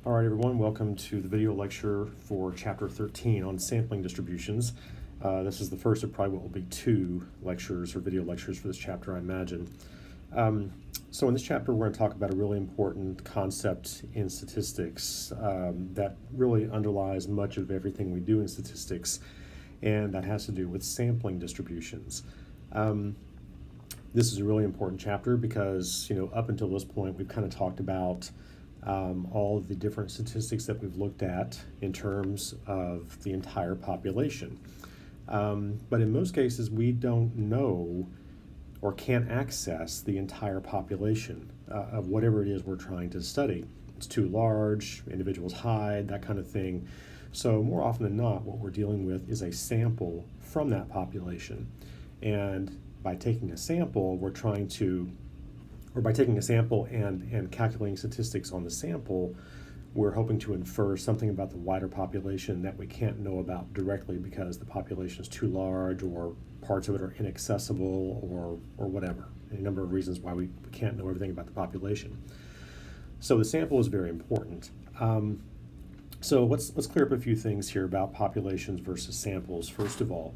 All right, everyone, welcome to the video lecture for Chapter 13 on sampling distributions. This is the first of probably what will be two lectures or video lectures for this chapter, I imagine. So in this chapter, we're going to talk about a really important concept in statistics that really underlies much of everything we do in statistics, and that has to do with sampling distributions. This is a really important chapter because, up until this point, we've kind of talked about all of the different statistics that we've looked at in terms of the entire population. But in most cases, we don't know or can't access the entire population of whatever it is we're trying to study. It's too large, individuals hide, that kind of thing. So more often than not, what we're dealing with is a sample from that population. And by taking a sample, by taking a sample and calculating statistics on the sample, we're hoping to infer something about the wider population that we can't know about directly because the population is too large or parts of it are inaccessible or whatever. A number of reasons why we can't know everything about the population. So the sample is very important. So let's clear up a few things here about populations versus samples, first of all.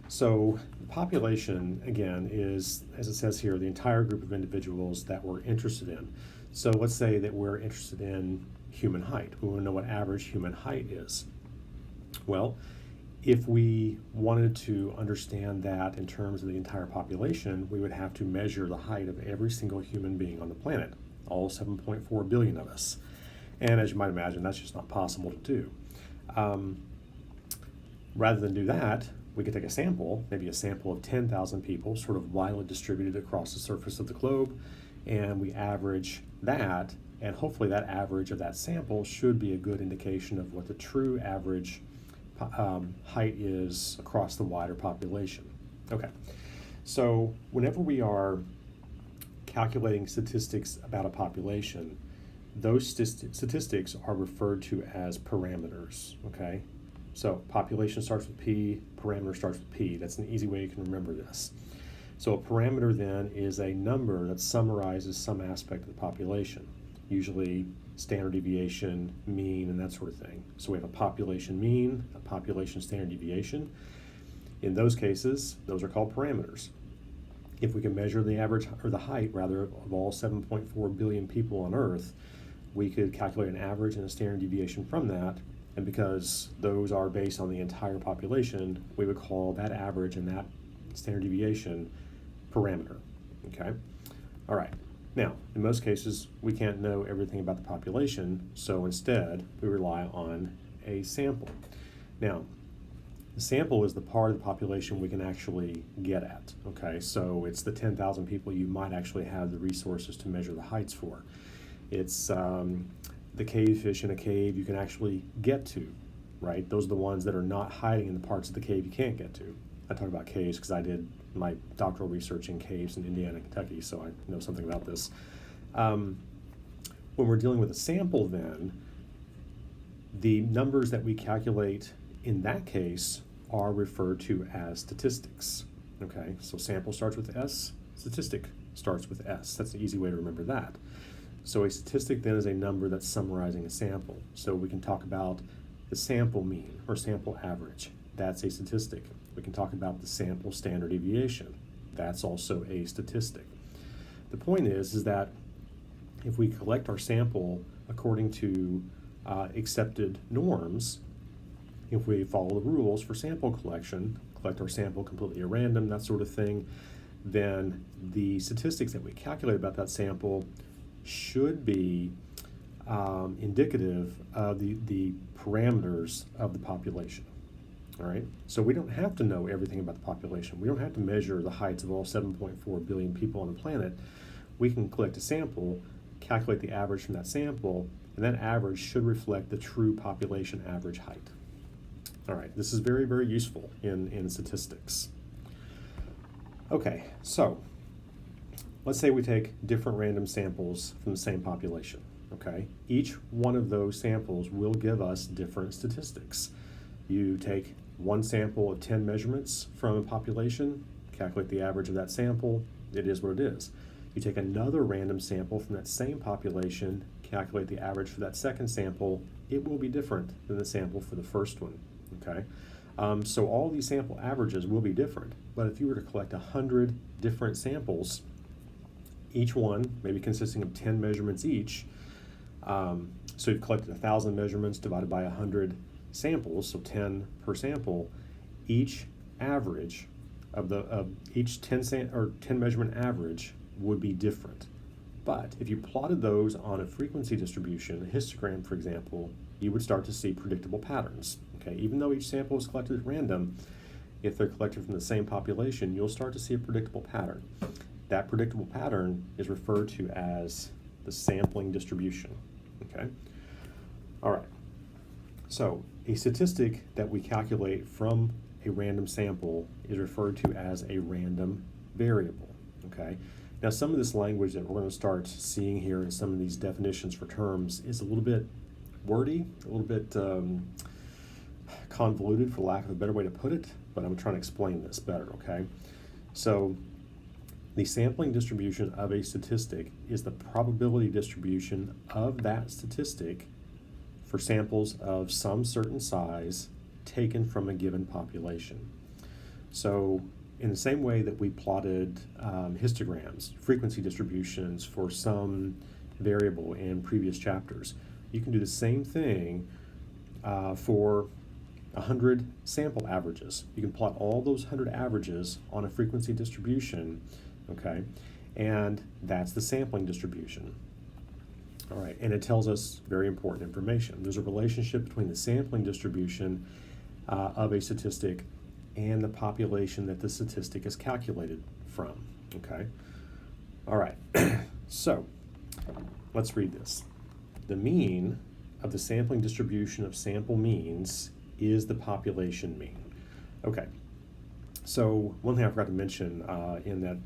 So the population, again, is, as it says here, the entire group of individuals that we're interested in. So let's say that we're interested in human height. We want to know what average human height is. Well, if we wanted to understand that in terms of the entire population, we would have to measure the height of every single human being on the planet, all 7.4 billion of us. And as you might imagine, that's just not possible to do. Rather than do that, we could take a sample, maybe a sample of 10,000 people, sort of widely distributed across the surface of the globe, and we average that, and hopefully that average of that sample should be a good indication of what the true average height is across the wider population. Okay, so whenever we are calculating statistics about a population, those statistics are referred to as parameters, okay? So population starts with P, parameter starts with P. That's an easy way you can remember this. So a parameter then is a number that summarizes some aspect of the population, usually standard deviation, mean, and that sort of thing. So we have a population mean, a population standard deviation. In those cases, those are called parameters. If we can measure the average, or the height rather, of all 7.4 billion people on Earth, we could calculate an average and a standard deviation from that. And because those are based on the entire population, we would call that average and that standard deviation parameter, okay? All right, now, in most cases, we can't know everything about the population, so instead, we rely on a sample. Now, the sample is the part of the population we can actually get at, okay? So it's the 10,000 people you might actually have the resources to measure the heights for. It's the cave fish in a cave you can actually get to, right? Those are the ones that are not hiding in the parts of the cave you can't get to. I talk about caves because I did my doctoral research in caves in Indiana and Kentucky, so I know something about this. When we're dealing with a sample then, the numbers that we calculate in that case are referred to as statistics, okay? So sample starts with S, statistic starts with S. That's an easy way to remember that. So a statistic then is a number that's summarizing a sample. So we can talk about the sample mean or sample average. That's a statistic. We can talk about the sample standard deviation. That's also a statistic. The point is that if we collect our sample according to accepted norms, if we follow the rules for sample collection, collect our sample completely at random, that sort of thing, then the statistics that we calculate about that sample should be indicative of the parameters of the population, all right? So we don't have to know everything about the population. We don't have to measure the heights of all 7.4 billion people on the planet. We can collect a sample, calculate the average from that sample, and that average should reflect the true population average height. All right, this is very, very useful in statistics. Okay, so let's say we take different random samples from the same population, okay? Each one of those samples will give us different statistics. You take one sample of 10 measurements from a population, calculate the average of that sample, it is what it is. You take another random sample from that same population, calculate the average for that second sample, it will be different than the sample for the first one, okay? So all these sample averages will be different, but if you were to collect 100 different samples, each one maybe consisting of 10 measurements each, so you've collected 1,000 measurements divided by 100 samples, so 10 per sample, each average of each 10 measurement average would be different. But if you plotted those on a frequency distribution, a histogram for example, you would start to see predictable patterns. Okay, even though each sample is collected at random, if they're collected from the same population, you'll start to see a predictable pattern. That predictable pattern is referred to as the sampling distribution. Okay, all right. So a statistic that we calculate from a random sample is referred to as a random variable. Okay. Now, some of this language that we're going to start seeing here in some of these definitions for terms is a little bit wordy, a little bit convoluted, for lack of a better way to put it, but I'm trying to explain this better, okay? So the sampling distribution of a statistic is the probability distribution of that statistic for samples of some certain size taken from a given population. So in the same way that we plotted histograms, frequency distributions for some variable in previous chapters, you can do the same thing for 100 sample averages. You can plot all those 100 averages on a frequency distribution, okay, and that's the sampling distribution. All right, and it tells us very important information. There's a relationship between the sampling distribution of a statistic and the population that the statistic is calculated from, okay? All right, so let's read this. The mean of the sampling distribution of sample means is the population mean. Okay, so one thing I forgot to mention in that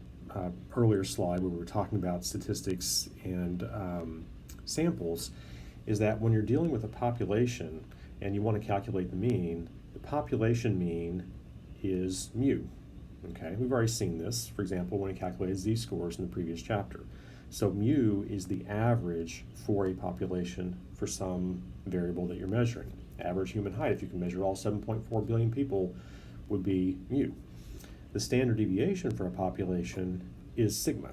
earlier slide where we were talking about statistics and samples is that when you're dealing with a population and you want to calculate the mean, the population mean is mu. Okay, we've already seen this, for example, when we calculated z-scores in the previous chapter. So mu is the average for a population for some variable that you're measuring. Average human height, if you can measure all 7.4 billion people, would be mu. The standard deviation for a population is sigma.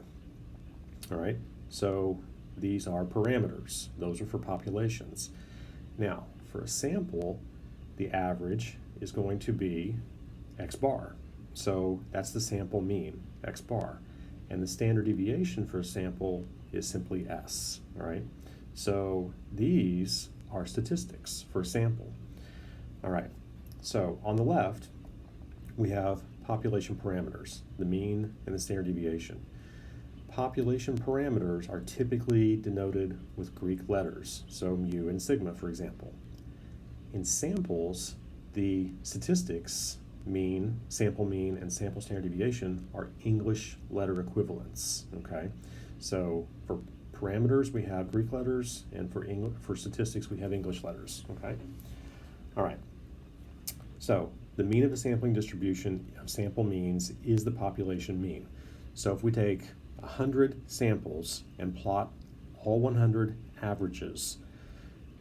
All right, so these are parameters. Those are for populations. Now, for a sample, the average is going to be x bar. So that's the sample mean, x bar. And the standard deviation for a sample is simply s, all right? So these are statistics for a sample. All right, so on the left, we have population parameters, the mean and the standard deviation. Population parameters are typically denoted with Greek letters, so mu and sigma, for example. In samples, the statistics, mean, sample mean, and sample standard deviation are English letter equivalents, okay? So for parameters, we have Greek letters, and for statistics, we have English letters, okay? All right, so the mean of a sampling distribution of sample means is the population mean. So if we take 100 samples and plot all 100 averages,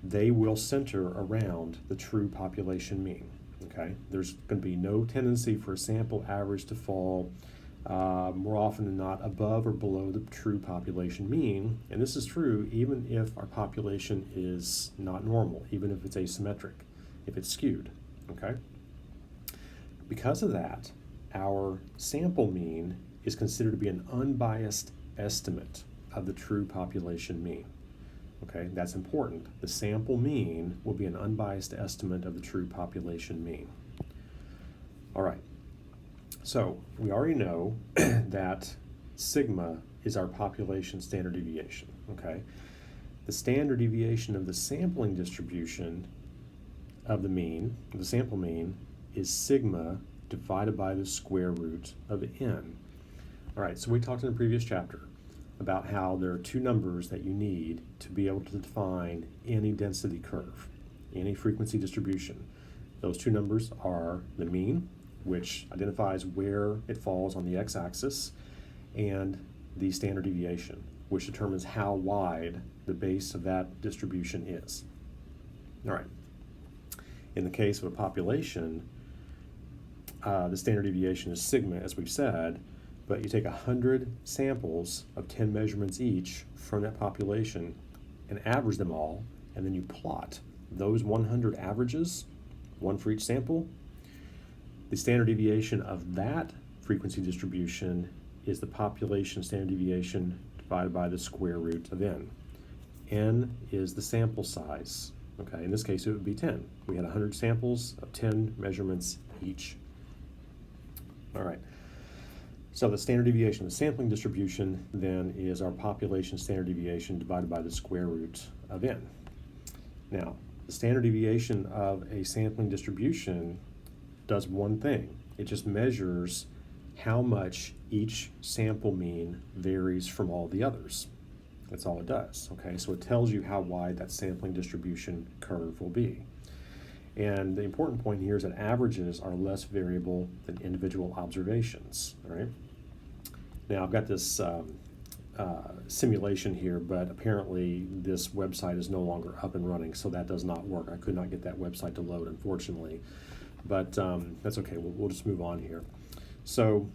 they will center around the true population mean. Okay, there's going to be no tendency for a sample average to fall more often than not above or below the true population mean, and this is true even if our population is not normal, even if it's asymmetric, if it's skewed. Okay, because of that, our sample mean is considered to be an unbiased estimate of the true population mean. Okay, that's important. The sample mean will be an unbiased estimate of the true population mean. All right, so we already know that sigma is our population standard deviation, okay? The standard deviation of the sampling distribution of the mean, the sample mean, is sigma divided by the square root of n. All right, so we talked in the previous chapter about how there are two numbers that you need to be able to define any density curve, any frequency distribution. Those two numbers are the mean, which identifies where it falls on the x-axis, and the standard deviation, which determines how wide the base of that distribution is. All right. In the case of a population, the standard deviation is sigma, as we've said, but you take 100 samples of 10 measurements each from that population and average them all, and then you plot those 100 averages, one for each sample. The standard deviation of that frequency distribution is the population standard deviation divided by the square root of n. N is the sample size. Okay, in this case it would be 10. We had 100 samples of 10 measurements each. All right, so the standard deviation of the sampling distribution then is our population standard deviation divided by the square root of n. Now, the standard deviation of a sampling distribution does one thing. It just measures how much each sample mean varies from all the others. That's all it does, okay? So it tells you how wide that sampling distribution curve will be. And the important point here is that averages are less variable than individual observations, all right? Now, I've got this simulation here, but apparently this website is no longer up and running, so that does not work. I could not get that website to load, unfortunately. But that's okay, we'll just move on here. So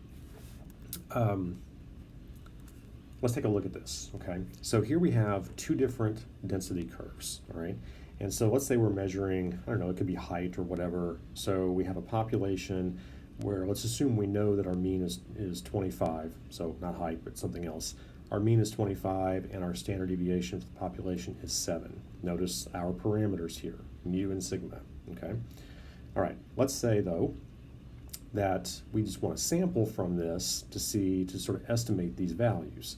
let's take a look at this, okay? So here we have two different density curves, all right? And so let's say we're measuring, I don't know, it could be height or whatever. So we have a population where, let's assume we know that our mean is 25, so not height, but something else. Our mean is 25 and our standard deviation for the population is 7. Notice our parameters here, mu and sigma, okay? All right, let's say though that we just want to sample from this to sort of estimate these values.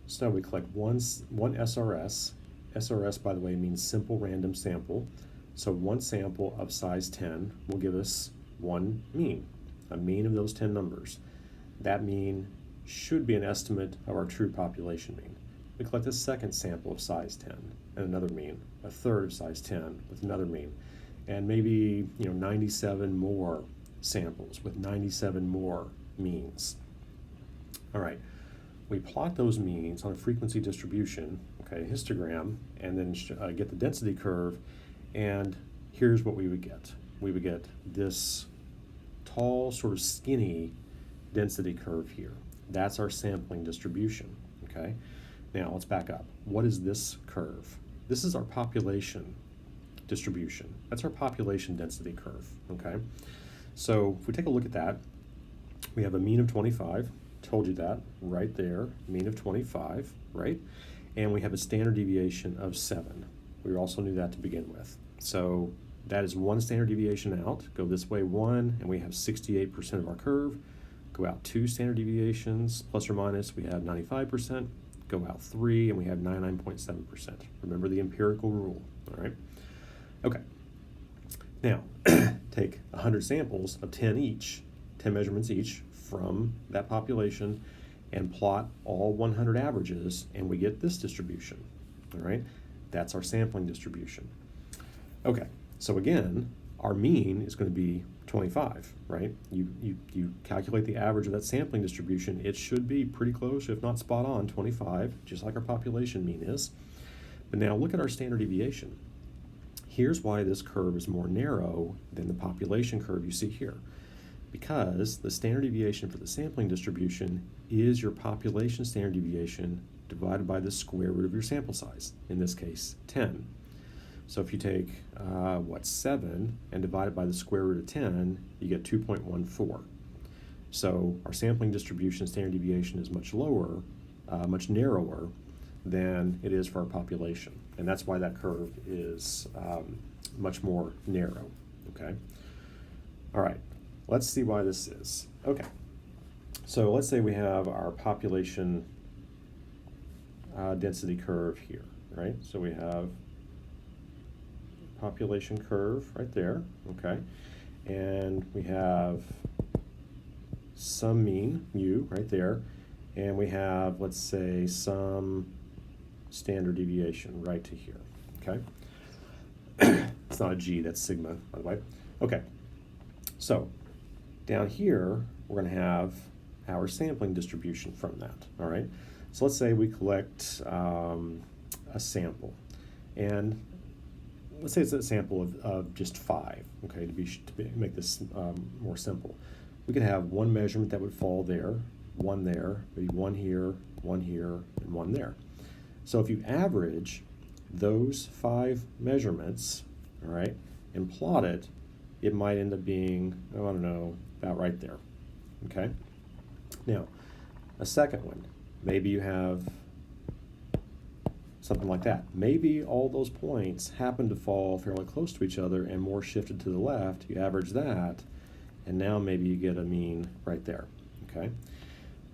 So we collect one SRS. SRS, by the way, means simple random sample. So one sample of size 10 will give us one mean, a mean of those 10 numbers. That mean should be an estimate of our true population mean. We collect a second sample of size 10 and another mean, a third of size 10 with another mean, and maybe 97 more samples with 97 more means. All right, we plot those means on a frequency distribution, okay, a histogram, and then get the density curve, and here's what we would get. We would get this tall, sort of skinny density curve here. That's our sampling distribution, okay? Now let's back up. What is this curve? This is our population distribution. That's our population density curve, okay? So if we take a look at that, we have a mean of 25, told you that right there, mean of 25, right? And we have a standard deviation of 7. We also knew that to begin with. So that is one standard deviation out, go this way 1, and we have 68% of our curve. Go out 2 standard deviations, plus or minus, we have 95%. Go out 3, and we have 99.7%. Remember the empirical rule, all right? Okay, now take 100 samples of 10 each, 10 measurements each from that population, and plot all 100 averages, and we get this distribution, all right? That's our sampling distribution. Okay, so again, our mean is going to be 25, right? You calculate the average of that sampling distribution, it should be pretty close, if not spot on, 25, just like our population mean is. But now look at our standard deviation. Here's why this curve is more narrow than the population curve you see here. Because the standard deviation for the sampling distribution is your population standard deviation divided by the square root of your sample size, in this case, 10. So if you take, 7 and divide it by the square root of 10, you get 2.14. So our sampling distribution standard deviation is much lower, much narrower than it is for our population. And that's why that curve is much more narrow, okay? All right, let's see why this is. Okay, so let's say we have our population density curve here, right? So we have population curve right there, okay? And we have some mean, mu, right there. And we have, let's say, some standard deviation right to here, okay? It's not a G, that's sigma, by the way. Okay, so down here, we're gonna have our sampling distribution from that, all right? So let's say we collect a sample, and let's say it's a sample of just 5, okay, to make this more simple. We could have one measurement that would fall there, one there, maybe one here, and one there. So if you average those 5 measurements, all right, and plot it, it might end up being, oh, I don't know, about right there, okay? Now, a second one, maybe you have something like that. Maybe all those points happen to fall fairly close to each other and more shifted to the left. You average that, and now maybe you get a mean right there, okay?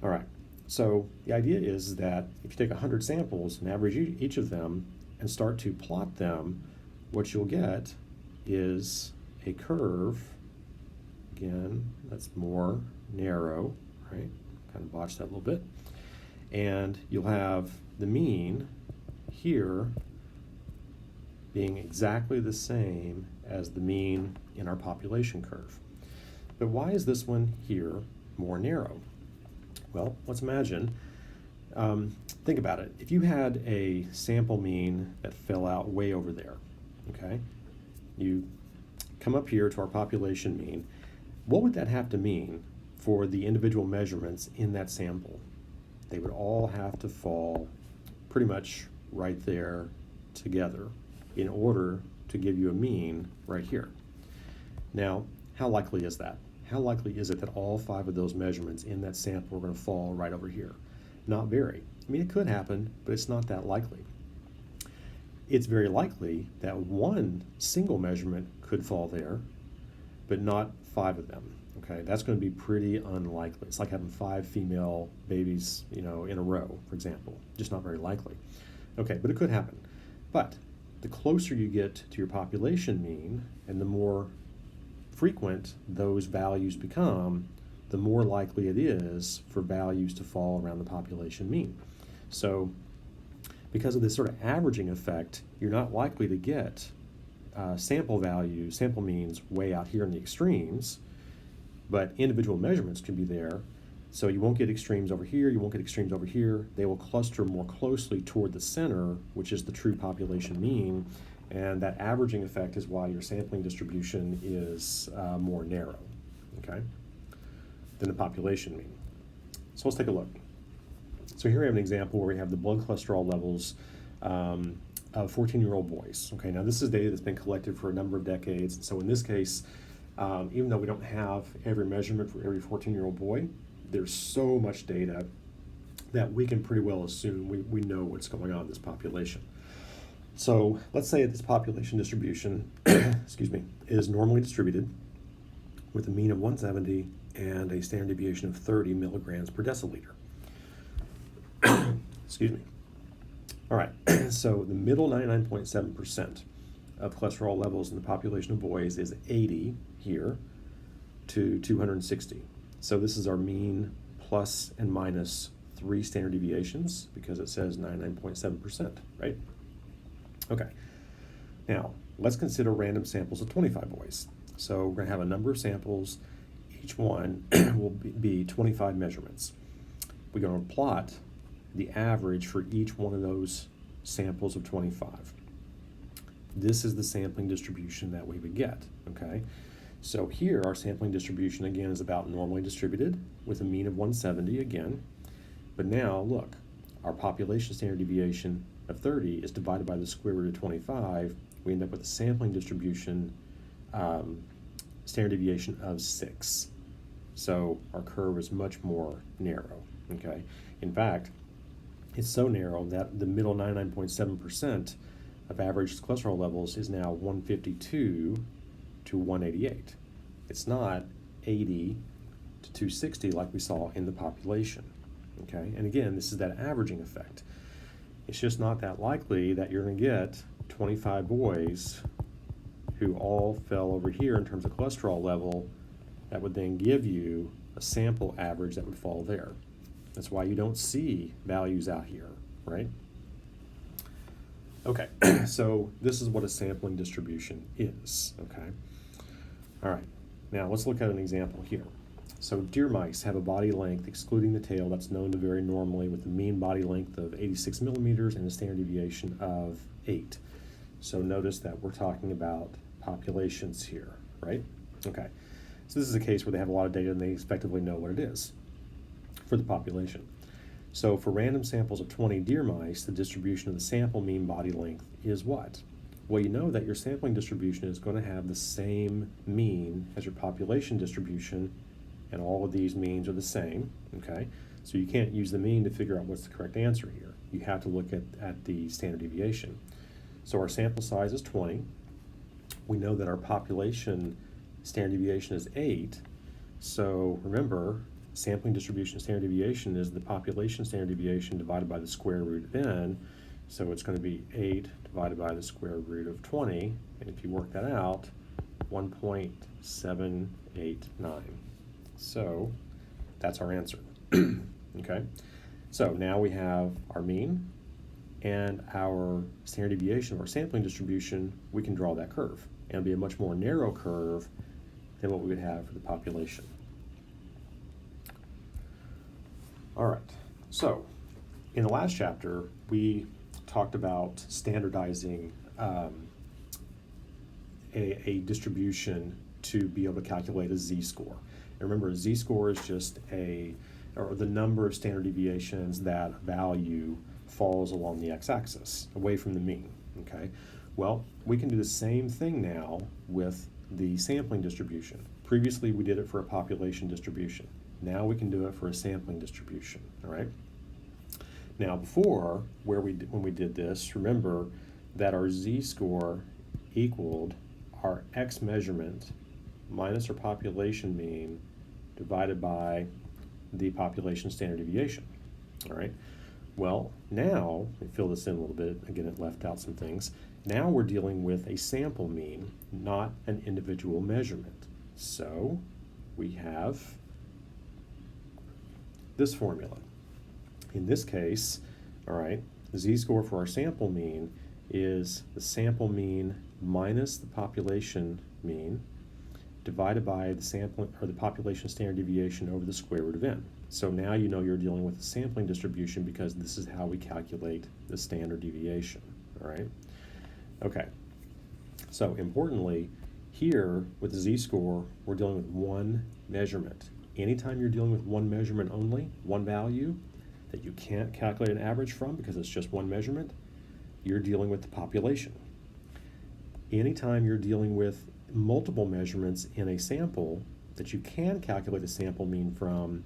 All right, so the idea is that if you take 100 samples and average each of them and start to plot them, what you'll get is a curve, again, that's more narrow, right? Kind of botched that a little bit. And you'll have the mean here being exactly the same as the mean in our population curve. But why is this one here more narrow? Well, let's imagine, think about it. If you had a sample mean that fell out way over there, okay? You come up here to our population mean. What would that have to mean for the individual measurements in that sample? They would all have to fall pretty much right there together in order to give you a mean right here. Now, how likely is that? How likely is it that all 5 of those measurements in that sample are going to fall right over here? Not very. I mean, it could happen, but it's not that likely. It's very likely that one single measurement could fall there, but not 5 of them. Okay, that's going to be pretty unlikely. It's like having 5 female babies, in a row, for example. Just not very likely. Okay, but it could happen. But the closer you get to your population mean, and the more frequent those values become, the more likely it is for values to fall around the population mean. So because of this sort of averaging effect, you're not likely to get sample means way out here in the extremes, but individual measurements can be there. So you won't get extremes over here, you won't get extremes over here. They will cluster more closely toward the center, which is the true population mean, and that averaging effect is why your sampling distribution is more narrow, okay, than the population mean. So let's take a look. So here we have an example where we have the blood cholesterol levels of 14-year-old boys. Okay, now this is data that's been collected for a number of decades. So in this case, even though we don't have every measurement for every 14-year-old boy, there's so much data that we can pretty well assume we know what's going on in this population. So let's say this population distribution excuse me, is normally distributed with a mean of 170 and a standard deviation of 30 milligrams per deciliter. Excuse me. All right, so the middle 99.7% of cholesterol levels in the population of boys is 80 here to 260. So this is our mean plus and minus 3 standard deviations because it says 99.7%, right? Okay, now let's consider random samples of 25 boys. So we're going to have a number of samples. Each one will be 25 measurements. We're going to plot the average for each one of those samples of 25. This is the sampling distribution that we would get, okay? So here our sampling distribution again is about normally distributed with a mean of 170 again. But now look, our population standard deviation of 30 is divided by the square root of 25. We end up with a sampling distribution standard deviation of 6. So our curve is much more narrow, okay? In fact, it's so narrow that the middle 99.7% of average cholesterol levels is now 152 to 188. It's not 80 to 260 like we saw in the population, okay? And again, this is that averaging effect. It's just not that likely that you're going to get 25 boys who all fell over here in terms of cholesterol level that would then give you a sample average that would fall there. That's why you don't see values out here, right? Okay, so this is what a sampling distribution is, okay? All right, now let's look at an example here. So deer mice have a body length, excluding the tail, that's known to vary normally with a mean body length of 86 millimeters and a standard deviation of 8. So notice that we're talking about populations here, right? Okay, so this is a case where they have a lot of data and they effectively know what it is for the population. So for random samples of 20 deer mice, the distribution of the sample mean body length is what? Well, you know that your sampling distribution is going to have the same mean as your population distribution, and all of these means are the same, okay? So you can't use the mean to figure out what's the correct answer here. You have to look at the standard deviation. So our sample size is 20. We know that our population standard deviation is 8. So remember, sampling distribution standard deviation is the population standard deviation divided by the square root of n. So it's going to be 8 divided by the square root of 20. And if you work that out, 1.789. So that's our answer. Okay, so now we have our mean and our standard deviation of our sampling distribution. We can draw that curve, and it'll be a much more narrow curve than what we would have for the population. All right, so in the last chapter, we talked about standardizing a distribution to be able to calculate a z-score. And remember, a z-score is just or the number of standard deviations that value falls along the x-axis, away from the mean, okay? Well, we can do the same thing now with the sampling distribution. Previously, we did it for a population distribution. Now we can do it for a sampling distribution, all right? Now before, when we did this, remember that our z-score equaled our x measurement minus our population mean divided by the population standard deviation, all right? Well, now, let me fill this in a little bit. Again, it left out some things. Now we're dealing with a sample mean, not an individual measurement. So we have this formula. In this case, all right, the z-score for our sample mean is the sample mean minus the population mean divided by the sampling or the population standard deviation over the square root of n. So now you know you're dealing with a sampling distribution because this is how we calculate the standard deviation, all right? Okay, so importantly, here with the z-score, we're dealing with one measurement. Anytime you're dealing with one measurement only, one value that you can't calculate an average from because it's just one measurement, you're dealing with the population. Anytime you're dealing with multiple measurements in a sample that you can calculate a sample mean from,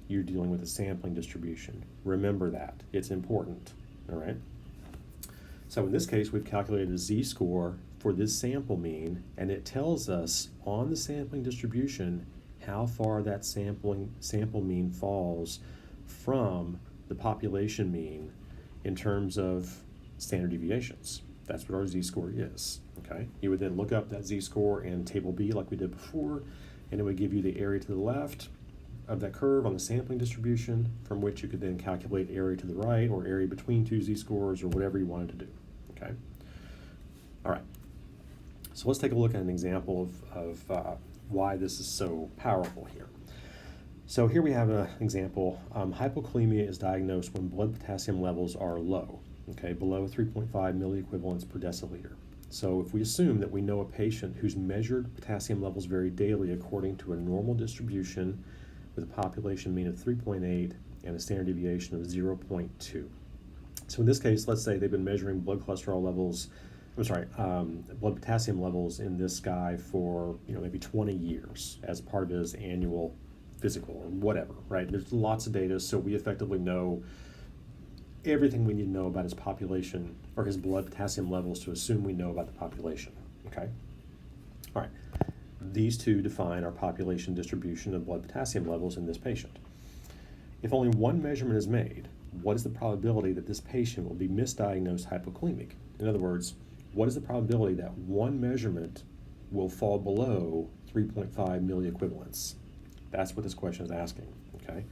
you're dealing with a sampling distribution. Remember that, it's important, all right? So in this case, we've calculated a z-score for this sample mean, and it tells us on the sampling distribution how far that sample mean falls from the population mean in terms of standard deviations. That's what our z-score is, okay? You would then look up that z-score in table B like we did before, and it would give you the area to the left of that curve on the sampling distribution, from which you could then calculate area to the right or area between two z-scores or whatever you wanted to do, okay? All right, so let's take a look at an example of why this is so powerful here. So here we have an example. Hypokalemia is diagnosed when blood potassium levels are low, okay, below 3.5 milliequivalents per deciliter. So if we assume that we know a patient whose measured potassium levels vary daily according to a normal distribution with a population mean of 3.8 and a standard deviation of 0.2. So in this case, let's say they've been measuring blood cholesterol levels, blood potassium levels in this guy for maybe 20 years as part of his annual physical or whatever, right? There's lots of data, so we effectively know everything we need to know about his population or his blood potassium levels to assume we know about the population, okay? All right, these two define our population distribution of blood potassium levels in this patient. If only one measurement is made, what is the probability that this patient will be misdiagnosed hypokalemic? In other words, what is the probability that one measurement will fall below 3.5 milliequivalents? That's what this question is asking, okay?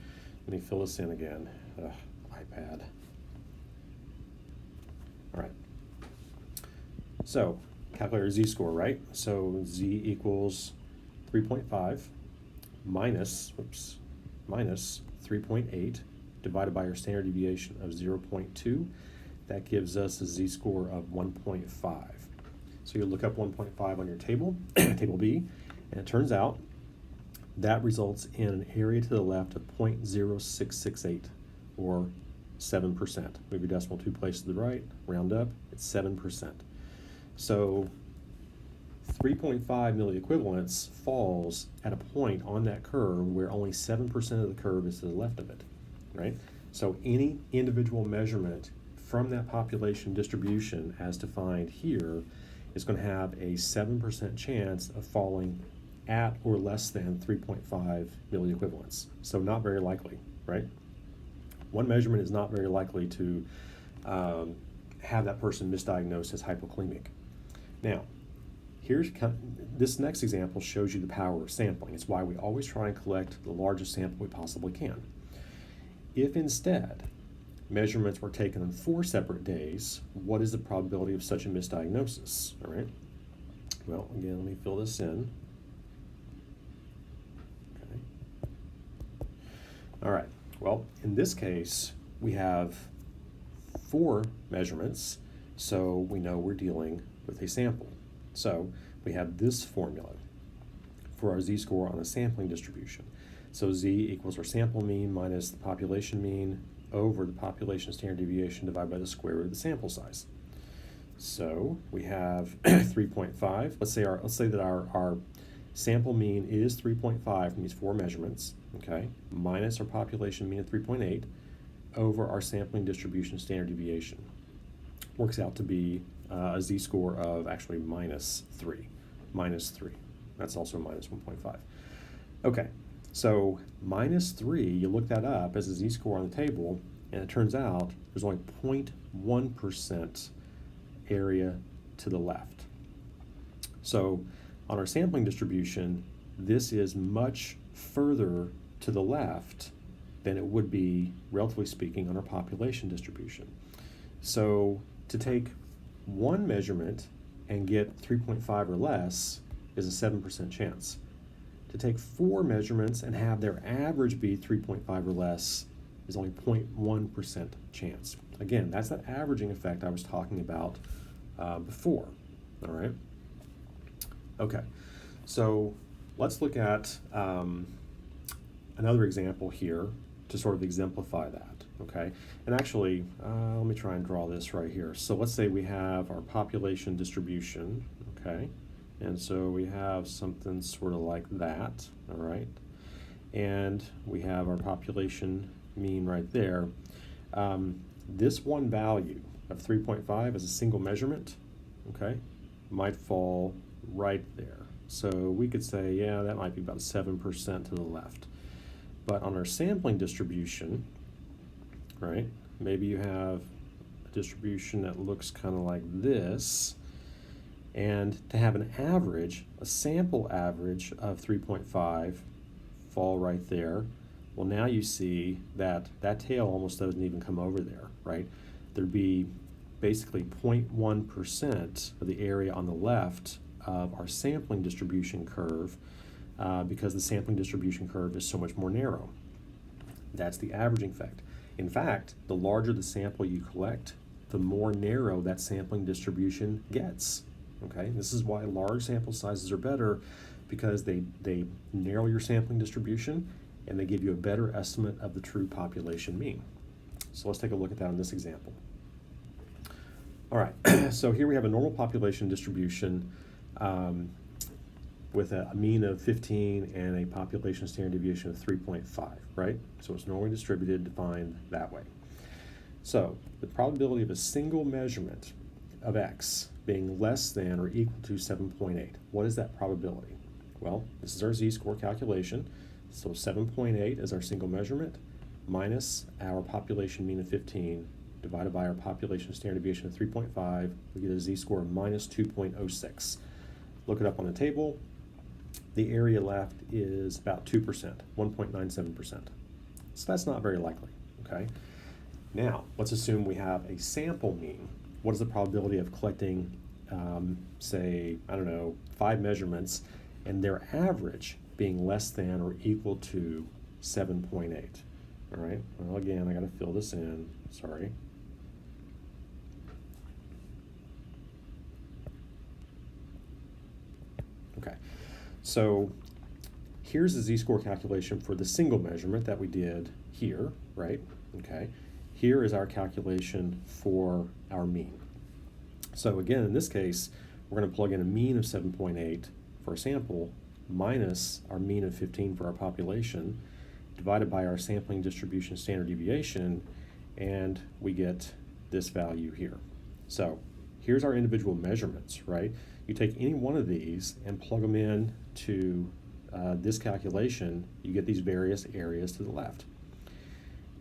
Let me fill this in again. iPad. All right. So, calculate our z-score, right? So z equals 3.5 minus 3.8 divided by our standard deviation of 0.2. That gives us a z-score of 1.5. So you look up 1.5 on your table, table B, and it turns out that results in an area to the left of 0.0668, or 7%. Move your decimal 2 places to the right, round up, it's 7%. So 3.5 milliequivalents falls at a point on that curve where only 7% of the curve is to the left of it, right? So any individual measurement from that population distribution as defined here is going to have a 7% chance of falling at or less than 3.5 milliequivalents. So not very likely, right? One measurement is not very likely to have that person misdiagnosed as hypokalemic. Now, this next example shows you the power of sampling. It's why we always try and collect the largest sample we possibly can. If instead measurements were taken on 4 separate days, what is the probability of such a misdiagnosis? All right. Well, again, let me fill this in. Okay. All right. Well, in this case, we have 4 measurements, so we know we're dealing with a sample. So we have this formula for our z-score on a sampling distribution. So z equals our sample mean minus the population mean over the population standard deviation divided by the square root of the sample size. So we have 3.5. Let's say that our sample mean is 3.5 from these 4 measurements, okay, minus our population mean of 3.8 over our sampling distribution standard deviation. Works out to be a z-score of actually minus 3. That's also minus 1.5. Okay, so minus 3, you look that up as a z-score on the table, and it turns out there's only 0.1% area to the left. So on our sampling distribution, this is much further to the left than it would be, relatively speaking, on our population distribution. So to take one measurement and get 3.5 or less is a 7% chance. To take 4 measurements and have their average be 3.5 or less is only 0.1% chance. Again, that's that averaging effect I was talking about before, all right? Okay, so let's look at another example here to sort of exemplify that, okay? And actually, let me try and draw this right here. So let's say we have our population distribution, okay? And so we have something sort of like that, all right? And we have our population mean right there. This one value of 3.5 as a single measurement, okay, might fall right there. So we could say, yeah, that might be about 7% to the left. But on our sampling distribution, right, maybe you have a distribution that looks kind of like this, and to have an average, a sample average of 3.5 fall right there, well, now you see that that tail almost doesn't even come over there, right? There'd be basically 0.1% of the area on the left of our sampling distribution curve because the sampling distribution curve is so much more narrow. That's the averaging effect. In fact, the larger the sample you collect, the more narrow that sampling distribution gets. Okay, this is why large sample sizes are better, because they narrow your sampling distribution and they give you a better estimate of the true population mean. So let's take a look at that in this example. All right, so here we have a normal population distribution with a mean of 15 and a population standard deviation of 3.5, right? So it's normally distributed, defined that way. So the probability of a single measurement of x being less than or equal to 7.8. What is that probability? Well, this is our z-score calculation. So 7.8 is our single measurement minus our population mean of 15 divided by our population standard deviation of 3.5. We get a z-score of minus 2.06. Look it up on the table. The area left is about 2%, 1.97%. So that's not very likely, okay? Now, let's assume we have a sample mean. What is the probability of collecting, say, I don't know, 5 measurements, and their average being less than or equal to 7.8. All right, well, again, I got to fill this in, sorry. Okay, so here's the z-score calculation for the single measurement that we did here, right? Okay, here is our calculation for our mean. So again, in this case, we're going to plug in a mean of 7.8 for a sample minus our mean of 15 for our population, divided by our sampling distribution standard deviation, and we get this value here. So here's our individual measurements, right? You take any one of these and plug them in to this calculation, you get these various areas to the left.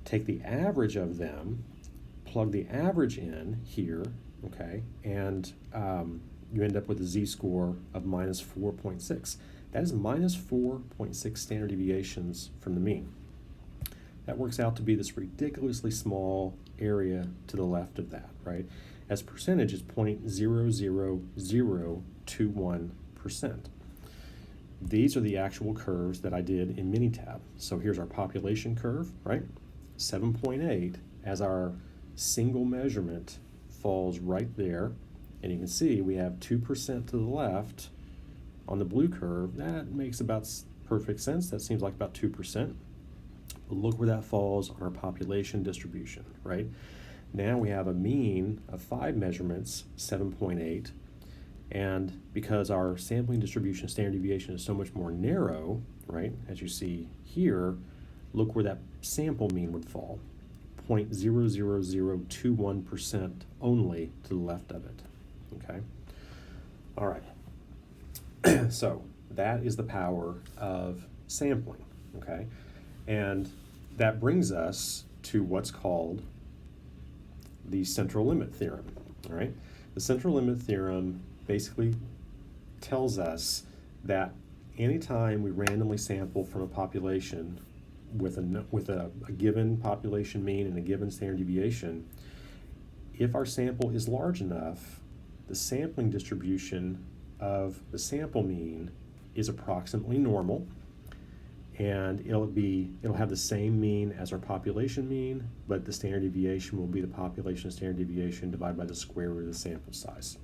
Take the average of them, plug the average in here, okay, and you end up with a z-score of minus 4.6. That is minus 4.6 standard deviations from the mean. That works out to be this ridiculously small area to the left of that, right? As percentage, it's 0.00021%. These are the actual curves that I did in Minitab. So here's our population curve, right? 7.8 as our single measurement falls right there. And you can see we have 2% to the left on the blue curve. That makes about perfect sense. That seems like about 2%. But look where that falls on our population distribution, right? Now we have a mean of 5 measurements, 7.8. And because our sampling distribution standard deviation is so much more narrow, right, as you see here, look where that sample mean would fall. 0.00021% only to the left of it, okay? All right, so that is the power of sampling, okay? And that brings us to what's called the central limit theorem, all right? The central limit theorem basically tells us that anytime we randomly sample from a population with a given population mean and a given standard deviation, if our sample is large enough, the sampling distribution of the sample mean is approximately normal, and it'll have the same mean as our population mean, but the standard deviation will be the population standard deviation divided by the square root of the sample size.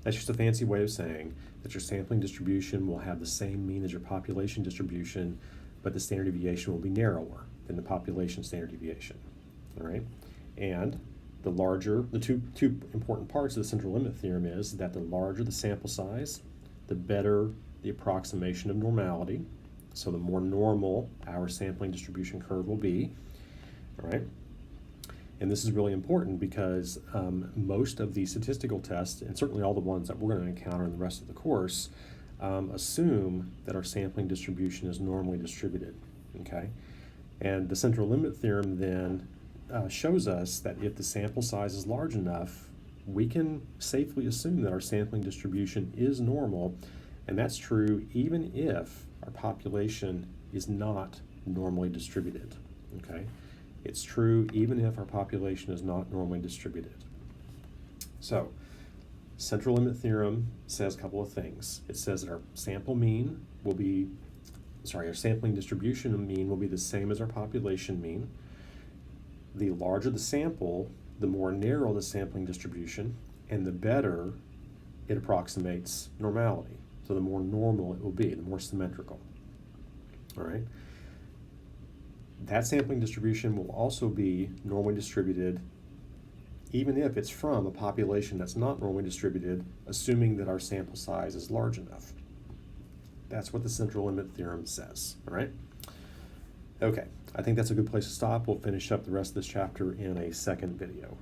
That's just a fancy way of saying that your sampling distribution will have the same mean as your population distribution, but the standard deviation will be narrower than the population standard deviation, all right? And the two important parts of the central limit theorem is that the larger the sample size, the better the approximation of normality. So the more normal our sampling distribution curve will be, all right? And this is really important because most of the statistical tests, and certainly all the ones that we're going to encounter in the rest of the course, assume that our sampling distribution is normally distributed, okay? And the central limit theorem then shows us that if the sample size is large enough, we can safely assume that our sampling distribution is normal, and that's true even if our population is not normally distributed, okay? It's true even if our population is not normally distributed. So, central limit theorem says a couple of things. It says that our sampling distribution mean will be the same as our population mean. The larger the sample, the more narrow the sampling distribution, and the better it approximates normality. So the more normal it will be, the more symmetrical, all right? That sampling distribution will also be normally distributed even if it's from a population that's not normally distributed, assuming that our sample size is large enough. That's what the central limit theorem says, all right? Okay, I think that's a good place to stop. We'll finish up the rest of this chapter in a second video.